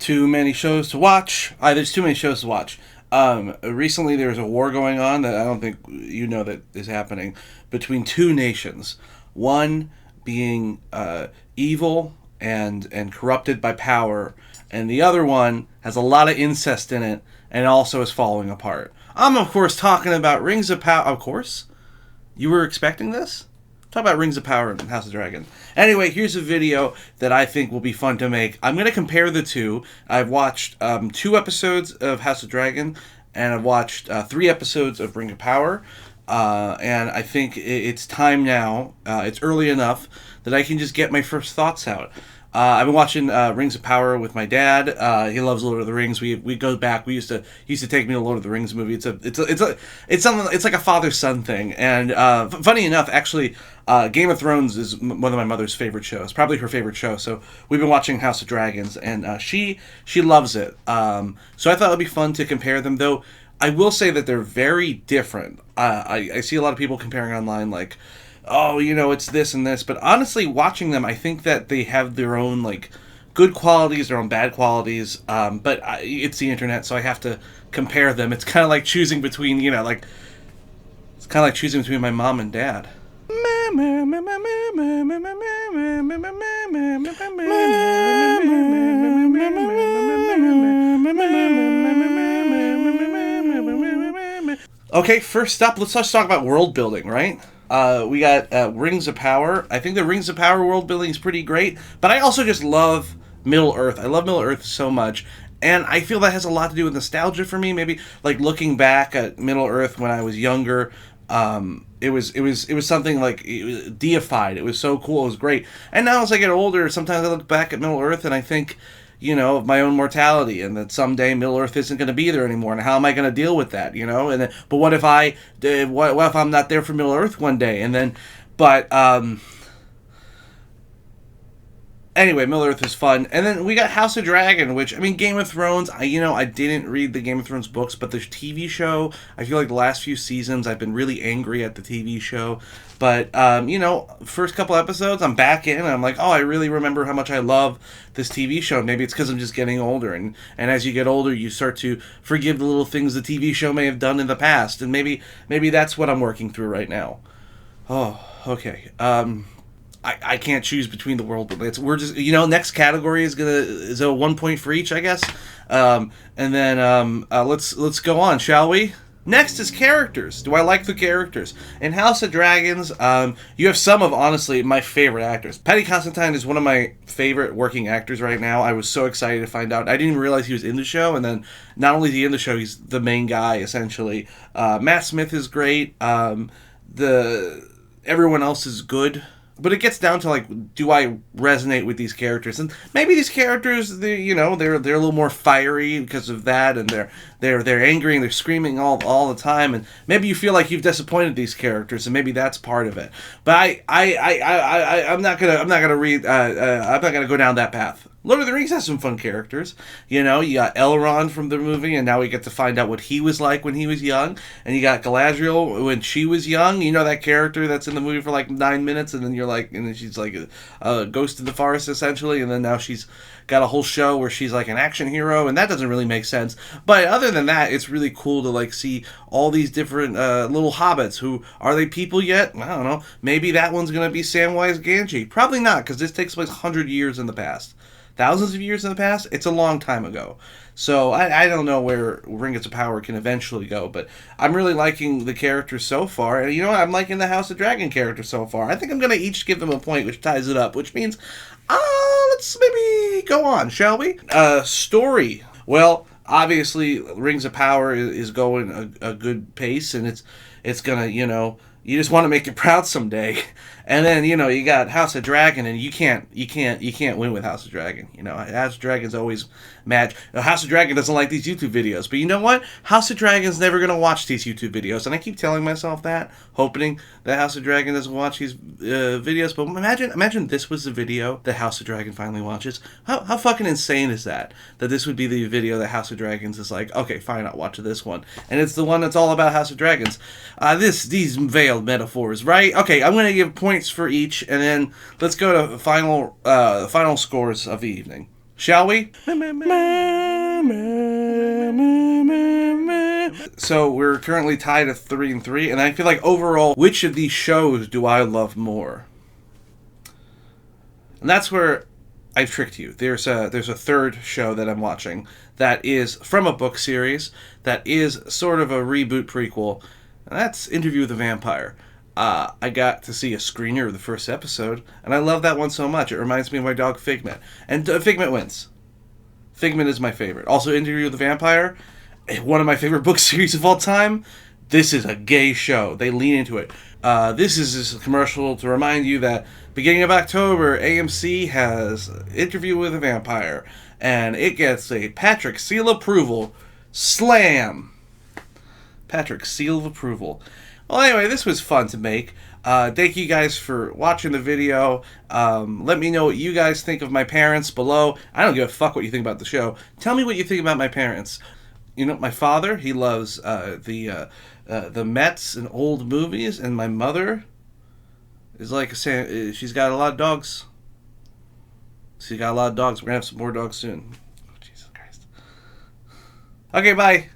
Too many shows to watch. There's too many shows to watch. Recently, there's a war going on that I don't think you know that is happening between two nations. One being evil and corrupted by power, and the other one has a lot of incest in it and also is falling apart. I'm of course talking about Rings of Power. Of course, you were expecting this. Talk about Rings of Power and House of Dragon. Anyway, here's a video that I think will be fun to make. I'm going to compare the two. I've watched 2 episodes of House of Dragon, and I've watched 3 episodes of Ring of Power. And I think it's time now. It's early enough that I can just get my first thoughts out. I've been watching Rings of Power with my dad. He loves Lord of the Rings. We go back. He used to take me to Lord of the Rings movie. It's something. It's like a father son thing. And funny enough, actually, Game of Thrones is one of my mother's favorite shows. Probably her favorite show. So we've been watching House of Dragons, and she loves it. So I thought it would be fun to compare them. Though I will say that they're very different. I see a lot of people comparing online like, oh, it's this and this. But honestly, watching them, I think that they have their own, like, good qualities, their own bad qualities. But it's the internet, so I have to compare them. It's kind of like choosing between, it's kind of like choosing between my mom and dad. Okay, first up, let's talk about world building, right? We got Rings of Power. I think the Rings of Power world building is pretty great, but I also just love Middle Earth. I love Middle Earth so much, and I feel that has a lot to do with nostalgia for me. Maybe like looking back at Middle Earth when I was younger, it was something like it was deified. It was so cool. It was great. And now as I get older, sometimes I look back at Middle Earth and I think, of my own mortality, and that someday Middle Earth isn't going to be there anymore, and how am I going to deal with that, And then, but what if what if I'm not there for Middle Earth one day, and then, but anyway, Middle Earth is fun, and then we got House of Dragon, which Game of Thrones. I didn't read the Game of Thrones books, but the TV show, I feel like the last few seasons I've been really angry at the TV show. But, first couple episodes, I'm back in, and I'm like, oh, I really remember how much I love this TV show. Maybe it's because I'm just getting older, and as you get older, you start to forgive the little things the TV show may have done in the past, and maybe that's what I'm working through right now. Oh, okay. I can't choose between the world, but we're just, next category is a 1 point for each, I guess. And then let's go on, shall we? Next is characters. Do I like the characters? In House of Dragons, you have some of, honestly, my favorite actors. Paddy Considine is one of my favorite working actors right now. I was so excited to find out. I didn't even realize he was in the show, and then not only is he in the show, he's the main guy, essentially. Matt Smith is great. Everyone else is good. But it gets down to, like, do I resonate with these characters? And maybe these characters, they're a little more fiery because of that, and they're angry and they're screaming all the time, and maybe you feel like you've disappointed these characters, and maybe that's part of it. But I'm not gonna go down that path. Lord of the Rings has some fun characters. You got Elrond from the movie, and now we get to find out what he was like when he was young. And you got Galadriel when she was young. That character that's in the movie for like 9 minutes, and then she's like a ghost in the forest, essentially. And then now she's got a whole show where she's like an action hero, and that doesn't really make sense. But other than that, it's really cool to like see all these different little hobbits. Who are they people yet? I don't know. Maybe that one's gonna be Samwise Gamgee. Probably not, because this takes place 100 years in the past. Thousands of years in the past, it's a long time ago. So I don't know where Rings of Power can eventually go, but I'm really liking the characters so far. And I'm liking the House of Dragon characters so far. I think I'm going to each give them a point, which ties it up, which means, let's maybe go on, shall we? Story. Well, obviously, Rings of Power is going a good pace, and it's going to, you just want to make it proud someday. And then, you got House of Dragon, and you can't win with House of Dragon. House of Dragon's always mad. House of Dragon doesn't like these YouTube videos. But you know what? House of Dragon's never going to watch these YouTube videos. And I keep telling myself that, hoping that House of Dragon doesn't watch these videos. But imagine this was the video that House of Dragon finally watches. How fucking insane is that? That this would be the video that House of Dragons is like, okay, fine, I'll watch this one. And it's the one that's all about House of Dragons. These veiled metaphors, right? Okay, I'm going to give points for each, and then let's go to final scores of the evening. Shall we? So we're currently tied at 3-3, and I feel like overall, which of these shows do I love more? And that's where I've tricked you. There's a third show that I'm watching that is from a book series that is sort of a reboot prequel, and that's Interview with the Vampire. I got to see a screener of the first episode, and I love that one so much. It reminds me of my dog Figment, and Figment wins. Figment is my favorite. Also, Interview with the Vampire, one of my favorite book series of all time. This is a gay show. They lean into it. This is a commercial to remind you that beginning of October, AMC has Interview with a Vampire, and it gets a Patrick seal of approval. Slam! Patrick seal of approval. Well, anyway, this was fun to make. Thank you guys for watching the video. Let me know what you guys think of my parents below. I don't give a fuck what you think about the show. Tell me what you think about my parents. You know, my father, he loves the Mets and old movies, and my mother is like she's got a lot of dogs. She's got a lot of dogs. We're gonna have some more dogs soon. Oh, Jesus Christ. Okay, bye.